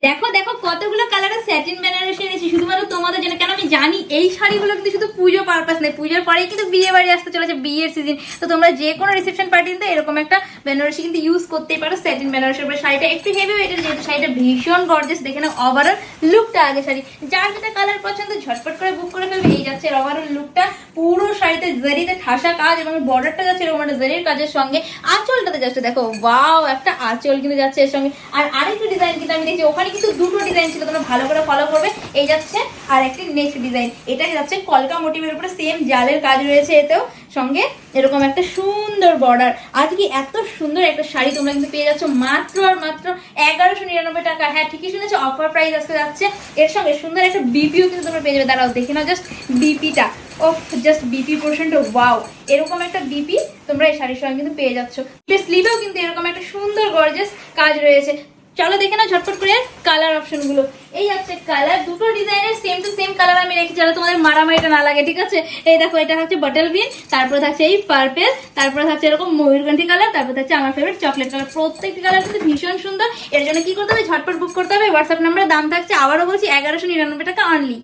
দেখো দেখো কতগুলো কালারের স্যাটিন বেনারসি এনেছি শুধুমাত্র তোমাদের জন্য। কেন আমি জানি এই শাড়িগুলো কিন্তু শুধু পুজো পারপাস নেই, পুজোর পরেই কিন্তু বিয়ে বাড়ি আসতে চলেছে, বিয়ের সিজন। তো তোমরা যে কোনো রিসেপশন পার্টিতে এরকম একটা বেনারসি কিন্তু ইউজ করতেই পারো। স্যাটিন বেনারসির উপরে শাড়িটা একটু হেভি ওয়েটের, যেহেতু শাড়িটা ভীষণ গর্জিয়াস। দেখে নাও ওভারঅল লুকটা আগে। শাড়ি যার যেটা কালার পছন্দ ঝটপট করে বুক করে ফেলবে। এই যাচ্ছে ওভারঅল লুকটা, পুরো শাড়িতে জরিতে ঠাসা কাজ এবং বর্ডারটা যাচ্ছে এরকম একটা জরির কাজের সঙ্গে। আঁচলটাতে যাচ্ছে দেখো, ওয়াও একটা আঁচল কিন্তু যাচ্ছে এর সঙ্গে। আর আরেকটা ডিজাইন কিন্তু আমি দেখছি ওখানে কিন্তু দুটো ডিজাইন ছিল, তোমরা ভালো করে ফলো করবে। এই যাচ্ছে আর একটি নেক্সট ডিজাইন, এটা যাচ্ছে কলকা মোটিভের উপরে সেম জালের কাজ রয়েছে এতেও, সঙ্গে এরকম একটা সুন্দর বর্ডার। আজকে এত সুন্দর একটা শাড়ি তোমরা কিন্তু পেয়ে যাচ্ছ মাত্র আর মাত্র 1199 টাকা। হ্যাঁ ঠিকই শুনেছো, অফার প্রাইস আজকে যাচ্ছে। এর সঙ্গে সুন্দর একটা বিপিও কিন্তু তোমরা পেয়ে যাবে। দাঁড়াও দেখে নাও জাস্ট বিপিটা, ও জাস্ট বিপি পোর্শনটা ওয়াও, এরকম একটা বিপি তোমরা এই শাড়ির সঙ্গে কিন্তু পেয়ে যাচ্ছ। স্লিভেও কিন্তু এরকম একটা সুন্দর গর্জিয়াস কাজ রয়েছে। চলো দেখে নাও ঝটপট করে কালার অপশন গুলো। এই হচ্ছে কালার, দুটো ডিজাইনের সেম টু সেম কালার আমি রেখেছি যাতে তোমাদের মারামারিটা না লাগে, ঠিক আছে। এই দেখো এটা হচ্ছে বটল গ্রিন, তারপরে থাকছে এই পার্পেল, তারপরে থাকছে এরকম ময়ূরকণ্ঠী কালার, তারপরে থাকছে আমার ফেভারিট চকলেট কালার। প্রত্যেকটি কালার কিন্তু ভীষণ সুন্দর। এর জন্য কি করতে হবে, ঝটপট বুক করতে হবে। হোয়াটসঅ্যাপ নাম্বারে দাম থাকছে, আবারও বলছি 1199 টাকা অনলি।